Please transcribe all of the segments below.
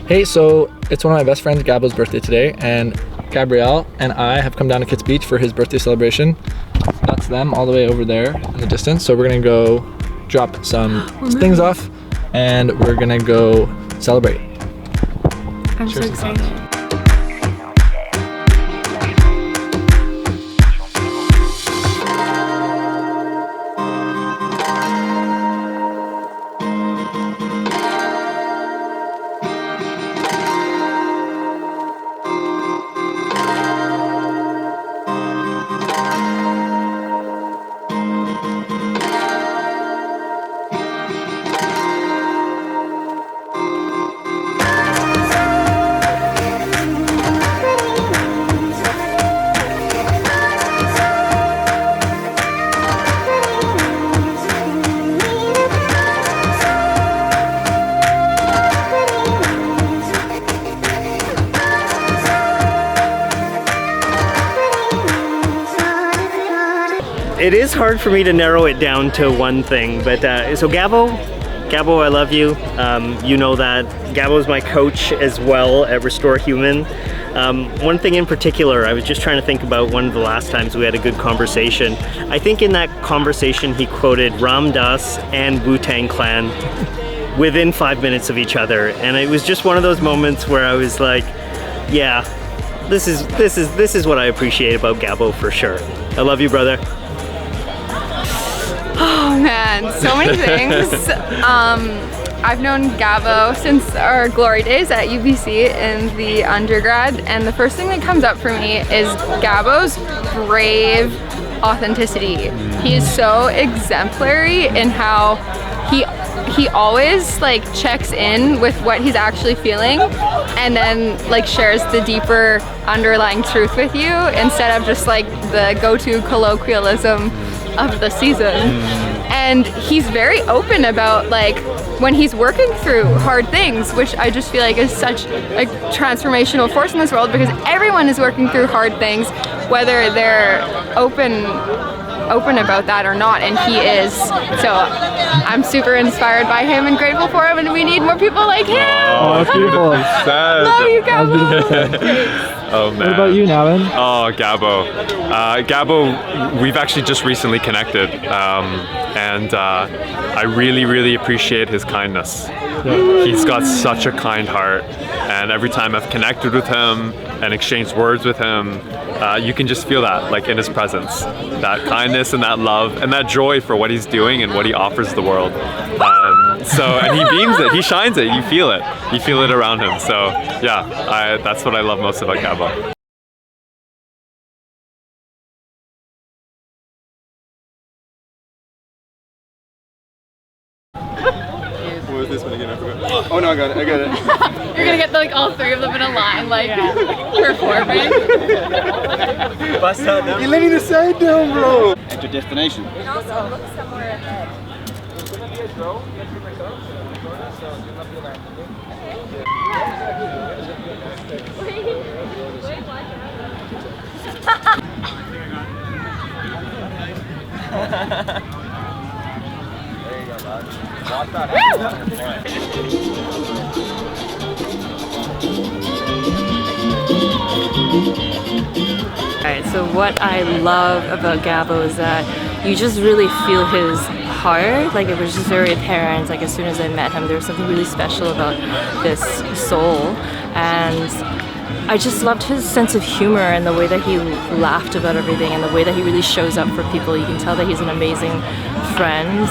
Hey, so it's one of my best friends, Gabo's birthday today, and Gabrielle and I have come down to Kits Beach for his birthday celebration. That's them all the way over there in the distance. So we're gonna go drop some things off and we're gonna go celebrate. I'm so excited. It is hard for me to narrow it down to one thing, but so Gabo, I love you. You know that. Gabo is my coach as well at Restore Human. One thing in particular, I was just trying to think about one of the last times we had a good conversation. I think in that conversation he quoted Ram Dass and Wu-Tang Clan within 5 minutes of each other, and it was just one of those moments where I was like, yeah, this is what I appreciate about Gabo for sure. I love you, brother. Oh man, so many things. I've known Gabo since our glory days at UBC in the undergrad, and the first thing that comes up for me is Gabo's brave authenticity. He is so exemplary in how he always like checks in with what he's actually feeling and then like shares the deeper underlying truth with you instead of just like the go-to colloquialism of the season. And he's very open about like when he's working through hard things, which I just feel like is such a transformational force in this world, because everyone is working through hard things, whether they're open about that or not, and he is. So I'm super inspired by him and grateful for him, and we need more people like him. Oh, that's beautiful. Love you, Gabo. Oh man. What about you, Navin? Oh, Gabo. Gabo, we've actually just recently connected, and I really appreciate his kindness. Yeah. He's got such a kind heart, and every time I've connected with him and exchanged words with him, you can just feel that, like in his presence, that kindness and that love and that joy for what he's doing and what he offers the world. And he beams it, he shines it, you feel it around him. So yeah, that's what I love most about Gabo. What was this one again? I forgot. Oh no, I got it. You're gonna get like all three of them in a line, like performing. Bust out now. You're letting the side down, bro. Enter destination. And also look somewhere ahead. There you go, bud. Walk that out. Alright, so what I love about Gabo is that you just really feel his heart. Like, it was just very apparent, like as soon as I met him, there was something really special about this soul. And I just loved his sense of humor and the way that he laughed about everything and the way that he really shows up for people. You can tell that he's an amazing friend.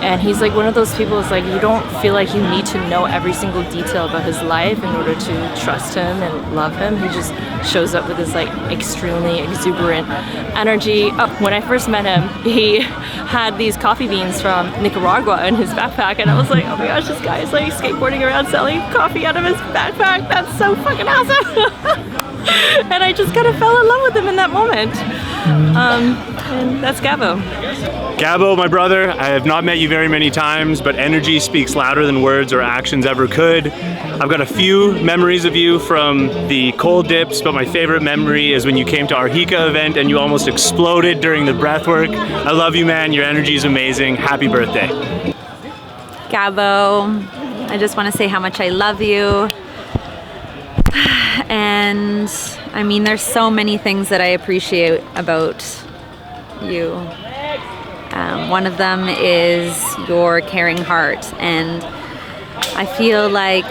And he's like one of those people, it's like you don't feel like you need to know every single detail about his life in order to trust him and love him. He just shows up with this like extremely exuberant energy. When I first met him, he had these coffee beans from Nicaragua in his backpack, and I was like, oh my gosh, this guy is like skateboarding around selling coffee out of his backpack. That's so fucking awesome. And I just kind of fell in love with him in that moment. And that's Gabo. Gabo, my brother, I have not met you very many times, but energy speaks louder than words or actions ever could. I've got a few memories of you from the cold dips, but my favorite memory is when you came to our Hika event and you almost exploded during the breathwork. I love you, man. Your energy is amazing. Happy birthday. Gabo, I just want to say how much I love you. And I mean, there's so many things that I appreciate about you. One of them is your caring heart, and I feel like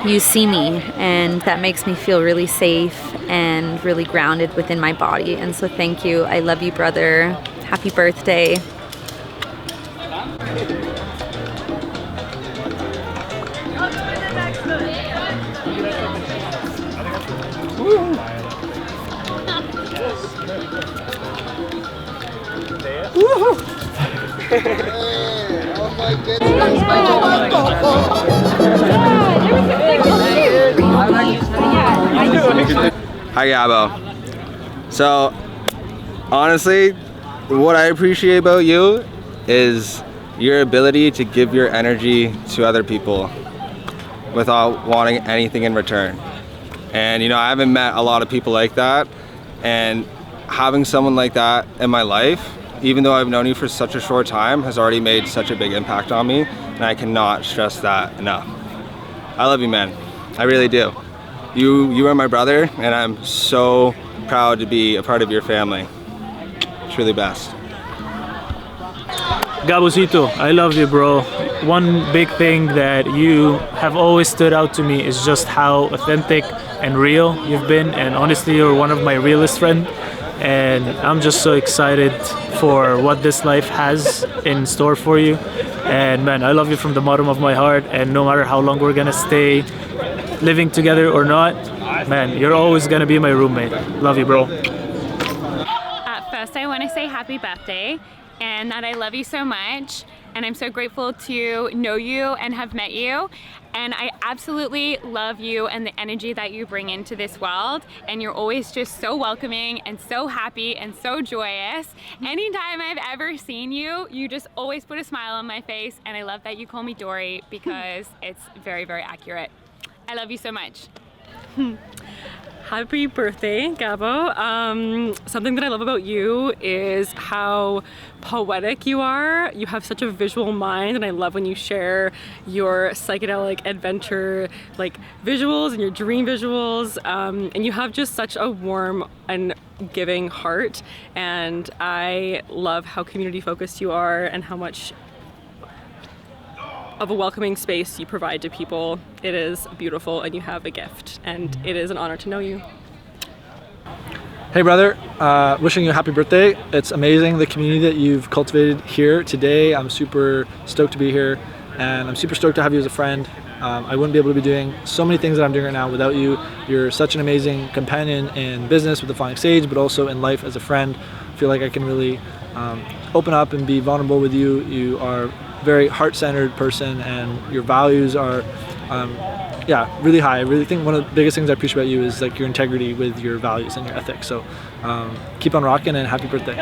you see me, and that makes me feel really safe and really grounded within my body. And so thank you. I love you, brother. Happy birthday. Hi Gabo. So honestly, what I appreciate about you is your ability to give your energy to other people without wanting anything in return. And you know, I haven't met a lot of people like that, and having someone like that in my life, even though I've known you for such a short time, has already made such a big impact on me, and I cannot stress that enough. I love you, man. I really do. You are my brother, and I'm so proud to be a part of your family. Truly best. Gabocito, I love you, bro. One big thing that you have always stood out to me is just how authentic and real you've been, and honestly, you're one of my realest friends. And I'm just so excited for what this life has in store for you. And man, I love you from the bottom of my heart, and no matter how long we're gonna stay living together or not, man, you're always gonna be my roommate. Love you, bro. First, I want to say happy birthday and that I love you so much, and I'm so grateful to know you and have met you. And I absolutely love you and the energy that you bring into this world, and you're always just so welcoming and so happy and so joyous. Anytime I've ever seen you, you just always put a smile on my face, and I love that you call me Dory because it's very, very accurate. I love you so much. Happy birthday, Gabo. Something that I love about you is how poetic you are. You have such a visual mind, and I love when you share your psychedelic adventure like visuals and your dream visuals. And you have just such a warm and giving heart, and I love how community focused you are and how much of a welcoming space you provide to people. It is beautiful, and you have a gift, and it is an honor to know you. Hey brother, wishing you a happy birthday. It's amazing the community that you've cultivated here today. I'm super stoked to be here, and I'm super stoked to have you as a friend. I wouldn't be able to be doing so many things that I'm doing right now without you. You're such an amazing companion in business with the Flying Sage, but also in life as a friend. I feel like I can really open up and be vulnerable with you. You are a very heart-centered person, and your values are really high. I really think one of the biggest things I appreciate about you is like your integrity with your values and your ethics. So keep on rocking, and happy birthday.